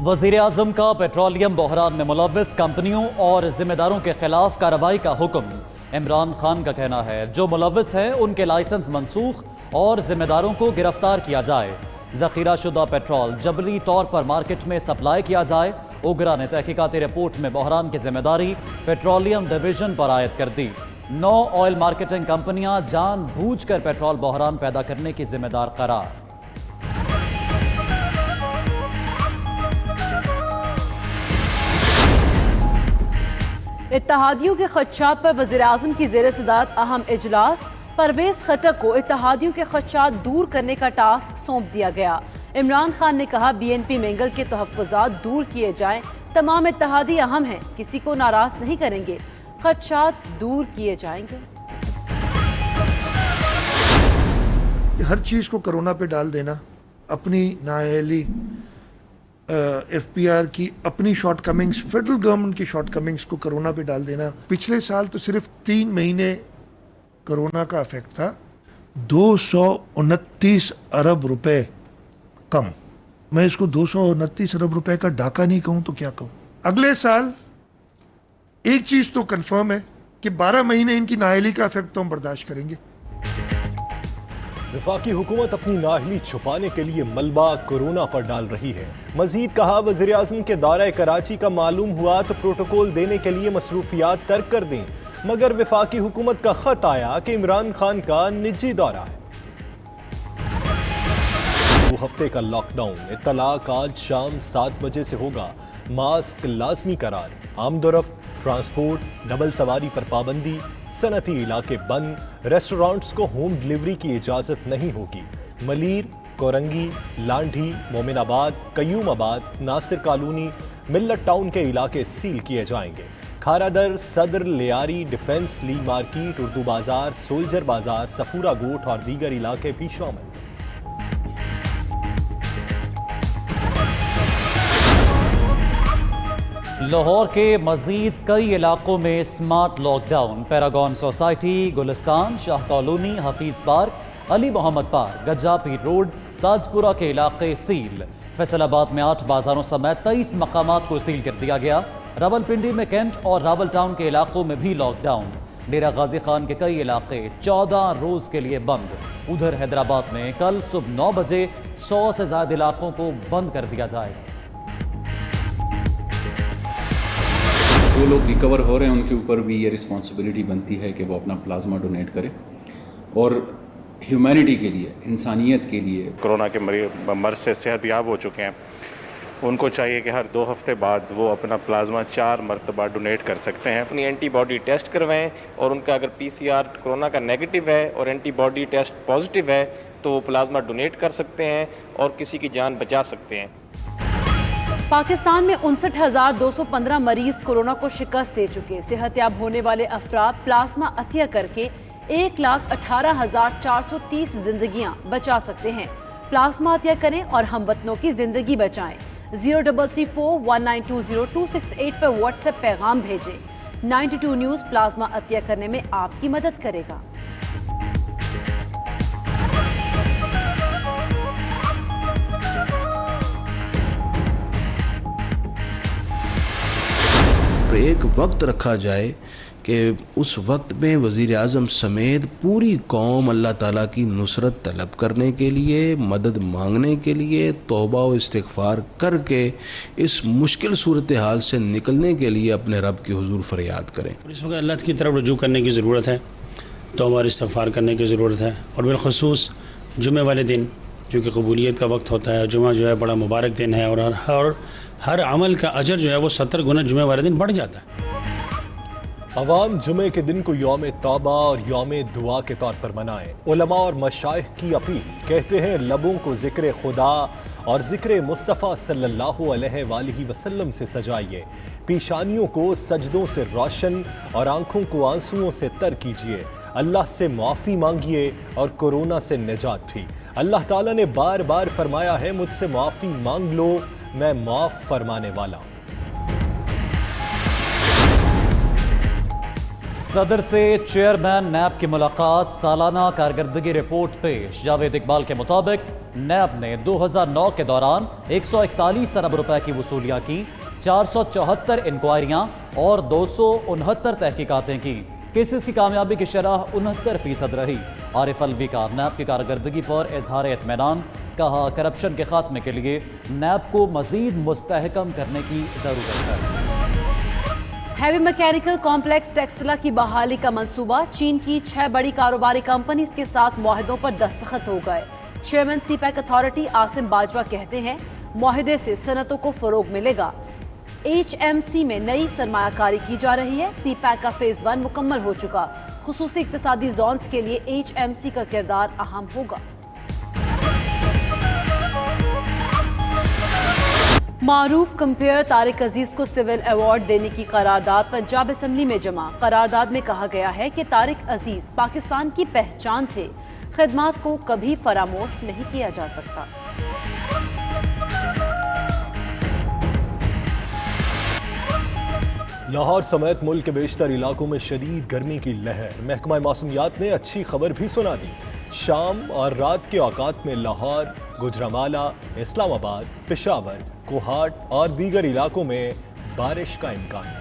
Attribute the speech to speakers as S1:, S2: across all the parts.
S1: वज़ीर आज़म का पेट्रोलियम बहरान में मुलव्विस कंपनियों और जिम्मेदारों के खिलाफ कार्रवाई का हुक्म। इमरान खान का कहना है जो मुलव्विस हैं उनके लाइसेंस मनसूख और जिम्मेदारों को गिरफ्तार किया जाए। जखीरा शुदा पेट्रोल जबरी तौर पर मार्केट में सप्लाई किया जाए। उगरा ने तहकीकाती रिपोर्ट में बहरान की जिम्मेदारी पेट्रोलियम डिवीजन पर आयद कर दी। 9 ऑयल मार्केटिंग कंपनियां जानबूझकर पेट्रोल बहरान पैदा करने की जिम्मेदार करार।
S2: इत्तेहादियों के खदशात पर वज़ीर आज़म की ज़ेर सदारत अहम इजलास। परवेज खटक को इत्तेहादियों के खदशात दूर करने का टास्क सौंप दिया गया। इमरान खान ने कहा BNP मैंगल के तहफ़्फ़ुज़ात दूर किए जाएं। तमाम इत्तेहादी अहम हैं, किसी को नाराज़ नहीं करेंगे, खदशात दूर किए जाएंगे।
S3: हर चीज़ को कोरोना पे डाल देना, अपनी नाअहली FPR की अपनी शॉर्टकमिंग्स, फेडरल गवर्नमेंट की शॉर्टकमिंग्स को कोरोना पे डाल देना। पिछले साल तो सिर्फ 3 महीने कोरोना का इफेक्ट था, 229 अरब रुपए कम। मैं इसको 229 अरब रुपए का डाका नहीं कहूं तो क्या कहूं। अगले साल एक चीज तो कंफर्म है कि 12 महीने इनकी नाअहली का इफेक्ट तो हम बर्दाश्त करेंगे।
S4: वफाकी हुकूमत अपनी नाअहली छुपाने के लिए मलबा कोरोना पर डाल रही है। मजीद कहा वज़ीर आज़म के दौरे कराची का मालूम हुआ तो प्रोटोकॉल देने के लिए मसरूफियात तर्क कर दें, मगर वफाकी हुकूमत का खत आया कि इमरान खान का निजी दौरा है। 2 हफ्ते का लॉकडाउन। इत्तलाक आज शाम 7 बजे से होगा। मास्क लाजमी करार। आमदोरफ्त, ट्रांसपोर्ट, डबल सवारी पर पाबंदी, सनती इलाके बंद, रेस्टोरेंट्स को होम डिलीवरी की इजाज़त नहीं होगी। मलीर, कोरंगी, लांढी, मोमिनाबाद, कयूमाबाद, नासिर कॉलोनी, मिल्लत टाउन के इलाके सील किए जाएंगे। खारादर, सदर, लियारी, डिफेंस, ली मार्केट, उर्दू बाजार, सोल्जर बाजार, सफूरा गोट और दीगर इलाके भी शामिल।
S1: लाहौर के मजीद कई इलाकों में smart lockdown. Paragon society, Gulistan, Shah colony, Hafeez park, Ali Mohammad park, Gajjapir road, Tajpura के इलाके सील। फैसलाबाद में 8 बाजारों समेत 23 मकामात को सील कर दिया गया। रावलपिंडी में कैंट और रावल टाउन के इलाकों में भी लॉकडाउन। डेरा गाजी खान के कई इलाके 14 रोज के लिए बंद। उधर हैदराबाद में कल सुबह 9 बजे 100 से ज्यादा इलाकों को बंद कर दिया जाएगा।
S5: जो लोग रिकवर हो रहे हैं उनके ऊपर भी ये रिस्पॉन्सिबिलिटी बनती है कि वो अपना प्लाज्मा डोनेट करें और ह्यूमैनिटी के लिए, इंसानियत के लिए।
S6: कोरोना के मर्ज से सेहतयाब हो चुके हैं, उनको चाहिए कि हर 2 हफ्ते बाद वो अपना प्लाज्मा 4 मरतबा डोनेट कर सकते हैं।
S7: अपनी एंटीबॉडी टेस्ट करवाएं और उनका अगर PCR कोरोना का नेगेटिव है और एंटीबॉडी टेस्ट पॉजिटिव है तो वो प्लाज्मा डोनेट कर सकते हैं और किसी की जान बचा सकते हैं।
S2: पाकिस्तान में 59,215 मरीज कोरोना को शिकस्त दे चुके। सेहतयाब होने वाले अफराद प्लाज्मा अतिया करके 1,18,430 जिंदगियां बचा सकते हैं। प्लाज्मा अतिया करें और हमवतनों की जिंदगी बचाएं। 03341920 पर व्हाट्सएप पैगाम भेजें। 92 न्यूज़ प्लाज्मा अतिया करने में आपकी मदद करेगा।
S8: एक वक्त रखा जाए कि उस वक्त में वज़ीर आज़म समेत पूरी कौम अल्लाह ताला की नुसरत तलब करने के लिए, मदद मांगने के लिए, तौबा और इस्तिग़फ़ार करके इस मुश्किल सूरत हाल से निकलने के लिए अपने रब के हुजूर फरियाद करें।
S9: इस वक्त अल्लाह की तरफ रुजू करने की ज़रूरत है, तौबा और इस्तिग़फ़ार करने की ज़रूरत है। और बिलख़ुसूस जुमे वाले दिन जो कि कबूलियत का वक्त होता है, जुमा जो है बड़ा मुबारक दिन है और हर अमल का अजर जो है वो 70 गुना जुमे वाले दिन बढ़ जाता है।
S4: अवाम जुमे के दिन को यौम तौबा और यौम दुआ के तौर पर मनाएं। उलमा और मशाइख की अपील। कहते हैं लबों को ज़िक्र खुदा और ज़िक्र मुस्तफ़ा सल्लल्लाहु अलैहि वसल्लम से सजाइए। पेशानियों को सजदों से रोशन और आंखों को आंसुओं से तर कीजिए। अल्लाह से माफ़ी मांगिए और कोरोना से निजात भी। अल्लाह ताला ने बार बार फरमाया है, मुझसे माफ़ी मांग लो, मैं माफ़ फरमाने वाला हूँ।
S1: सदर से चेयरमैन नैब की मुलाकात, सालाना कारकर्दगी रिपोर्ट पेश। जावेद इकबाल के मुताबिक नैब ने 2009 के दौरान 141 अरब रुपए की वसूलियां की, 474 इंक्वायरियां और 269 तहकीकातें की। केसेस की कामयाबी की शरह 69% रही। आरिफ अलवी का नैब की कारकर्दगी पर इजहार इत्मीनान, कहा करप्शन के खात्मे के लिए नैब को मजीद मुस्तहकम करने की जरूरत है।
S2: हैवी मैकेनिकल कॉम्प्लेक्स टेक्सला की बहाली का मंसूबा, चीन की 6 बड़ी कारोबारी कंपनीज के साथ मुआहदों पर दस्तखत हो गए। Chairman CPEC authority Asim Bajwa कहते हैं मुआहदे से सनतों को फरोग मिलेगा। HMC में नई सरमायाकारी की जा रही है। सीपैक का फेज 1 मुकम्मल हो चुका। खुसूसी इक्तिसादी जोन्स के लिए HMC का किरदार अहम होगा। मारूफ कंपेयर तारिक अजीज को सिविल अवार्ड देने की करारदाद पंजाब असम्बली में जमा। करारदाद में कहा गया है कि तारिक अजीज पाकिस्तान की पहचान थे, खिदमात को कभी फरामोश नहीं किया जा सकता।
S4: लाहौर समेत मुल्क के बेशतर इलाकों में शदीद गर्मी की लहर। महकमा मौसमियात ने अच्छी खबर भी सुना दी। शाम और रात के औकात में लाहौर, गुजरांवाला, इस्लामाबाद, पेशावर, कोहाट और दीगर इलाकों में बारिश का इम्कान है।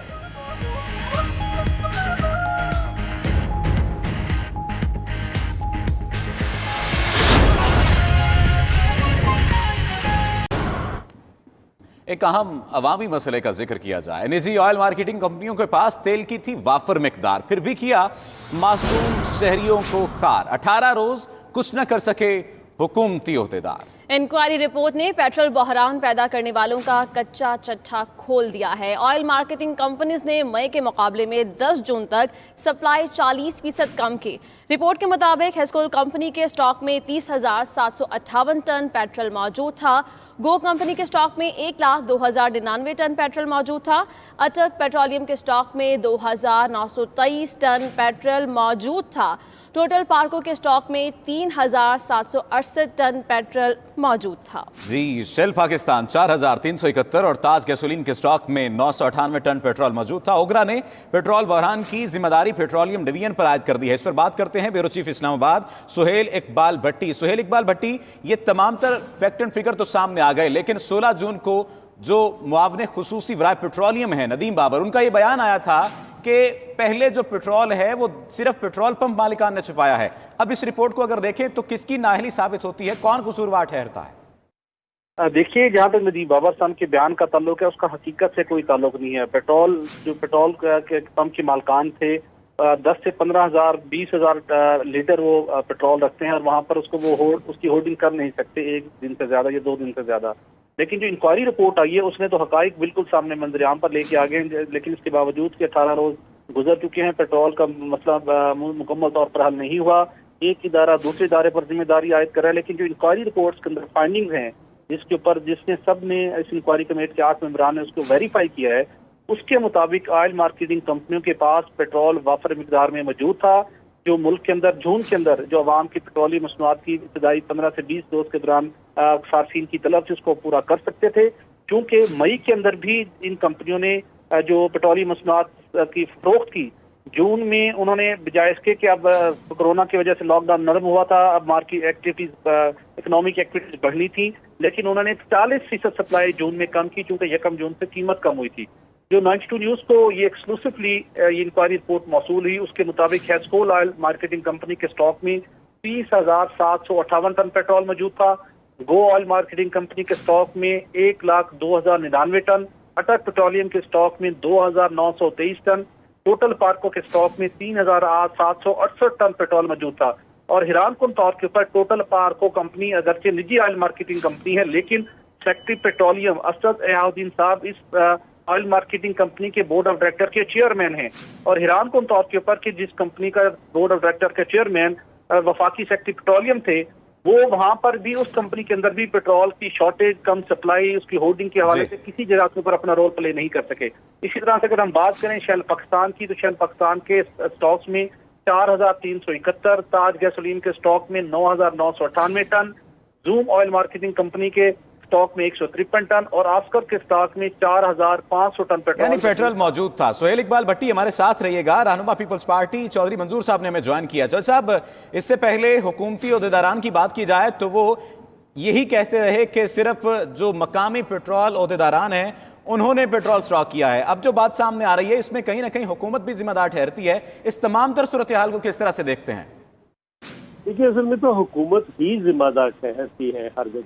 S10: एक अहम अवामी मसले का जिक्र किया जाए। निजी ऑयल मार्केटिंग कंपनियों के पास तेल की थी वाफर मिकदार, फिर भी किया मासूम शहरियों को खार। 18 रोज कुछ न कर सके हुकूमती ओहदेदार।
S11: इंक्वायरी रिपोर्ट ने पेट्रोल बहरान पैदा करने वालों का कच्चा चट्टा खोल दिया है। ऑयल मार्केटिंग कंपनीज ने मई के मुकाबले में 10 जून तक सप्लाई 40% कम की। रिपोर्ट के मुताबिक हेस्कोल कंपनी के स्टॉक में 30,758 टन पेट्रोल मौजूद था। गो कंपनी के स्टॉक में 1,02,099 टन पेट्रोल मौजूद था। अटक पेट्रोलियम के स्टॉक में 2,923 टन पेट्रोल मौजूद था। टोटल पार्को के स्टॉक में 3,768 टन पेट्रोल मौजूद था।
S10: जी, शेल पाकिस्तान 4,371 और ताज गैसोलीन के स्टॉक में 998 टन पेट्रोल मौजूद था। ओगरा ने पेट्रोल बहरान की जिम्मेदारी पेट्रोलियम डिवीजन पर आयद कर दी है। इस पर बात करते हैं ब्यूरो चीफ इस्लामाबाद सुहेल इकबाल भट्टी। सुहेल इकबाल भट्टी, ये तमाम तर फैक्ट एंड फिगर तो सामने आ गए, लेकिन 16 जून को जो मुआवने खुसूसी बराए पेट्रोलियम है नदीम बाबर, उनका ये बयान आया था कि पहले जो पेट्रोल है वो सिर्फ पेट्रोल पंप मालिकान ने छुपाया है। अब इस रिपोर्ट को अगर देखें तो किसकी नाअहली साबित होती है, कौन कसूरवार ठहरता है?
S12: देखिए, जहाँ तक नदीम बाबर साहब के बयान का ताल्लुक है उसका हकीकत से कोई ताल्लुक नहीं है। पेट्रोल के पंप के मालिकान थे 10 से 15,000 20,000 लीटर वो पेट्रोल रखते हैं और वहाँ पर उसको वो उसकी होल्डिंग कर नहीं सकते 1 दिन से ज्यादा या 2 दिन से ज्यादा। लेकिन जो इंक्वायरी रिपोर्ट आई है उसने तो हकाइक बिल्कुल सामने मंजरेआम पर लेके आ गए, लेकिन इसके बावजूद कि 18 रोज गुजर चुके हैं, पेट्रोल का मसला मुकम्मल तौर पर हल नहीं हुआ। एक इदारा दूसरे इदारे पर जिम्मेदारी आयद कर रहा है, लेकिन जो इंक्वायरी रिपोर्ट्स के अंदर फाइंडिंग हैं जिसके ऊपर जिसने सब ने इस इंक्वायरी कमेटी के 8 मेंबरान ने उसको वेरीफाई किया है, उसके मुताबिक ऑयल मार्केटिंग कंपनियों के पास पेट्रोल वाफर मिकदार में मौजूद था, जो मुल्क के अंदर जून के अंदर जो आवाम की पेट्रोलियम मसनूआत की इब्तदाई 15 से 20 रोज के दौरान सार्फिन की तलब से उसको पूरा कर सकते थे। क्योंकि मई के अंदर भी इन कंपनियों ने जो पेट्रोलियम मसनूआत की फरोख्त की, जून में उन्होंने बजाय इसके कि अब कोरोना की वजह से लॉकडाउन नरम हुआ था, अब मार्केट एक्टिविटीज इकोनॉमिक एक्टिविटीज बढ़नी थी, लेकिन उन्होंने 40% सप्लाई जून में कम की, चूंकि 1 जून से कीमत कम हुई थी। जो 92 न्यूज को ये एक्सक्लूसिवली ये इंक्वायरी रिपोर्ट मौसूल हुई, उसके मुताबिक हेस्कोल ऑयल मार्केटिंग कंपनी के स्टॉक में 30,758 टन पेट्रोल मौजूद था। गो ऑयल मार्केटिंग कंपनी के स्टॉक में 1,02,099 टन, अटक पेट्रोलियम के स्टॉक में 2,923 टन, टोटल पार्को के स्टॉक में 3,768 टन पेट्रोल मौजूद था। और हैरान कुन तौर के ऊपर टोटल पार्को कंपनी अगरचे निजी ऑयल मार्केटिंग कंपनी है, लेकिन सेक्रेटरी पेट्रोलियम असद एहाउद्दीन साहब इस ऑयल मार्केटिंग कंपनी के बोर्ड ऑफ डायरेक्टर के चेयरमैन हैं। और हैरान कुन तौर के ऊपर कि जिस कंपनी का बोर्ड ऑफ डायरेक्टर के चेयरमैन वफाकी सेक्रेटरी पेट्रोलियम थे, वो वहां पर भी उस कंपनी के अंदर भी पेट्रोल की शॉर्टेज, कम सप्लाई, उसकी होर्डिंग के हवाले से किसी जगह के ऊपर अपना रोल प्ले नहीं कर सके। इसी तरह से अगर हम बात करें शेल पाकिस्तान की, तो शेल पाकिस्तान के स्टॉक्स में 4,371, ताज गैसोलीन के स्टॉक में 9,998 ton, zoom oil marketing company के स्टॉक में 153 टन और आस्कर के स्टॉक में 4500 टन
S10: यानी
S12: पेट्रोल
S10: पेट्रोल मौजूद था। सोहेल इकबाल भट्टी हमारे साथ रहिएगा। रहनुमा पीपल्स पार्टी चौधरी मंजूर साहब ने हमें ज्वाइन किया। चौधरी साहब, इससे पहले हुकूमती ओहदेदारान की बात की जाए तो वो यही कहते रहे कि सिर्फ जो मकामी पेट्रोल ओहदेदारान हैं उन्होंने पेट्रोल स्टॉक किया है। अब जो बात सामने आ रही है इसमें कहीं ना कहीं हुकूमत भी जिम्मेदार ठहरती है। इस तमाम तर सूरत हाल को किस तरह से देखते हैं?
S13: देखिए, असल में तो हुकूमत ही जिम्मेदार ठहरती है हर जगह।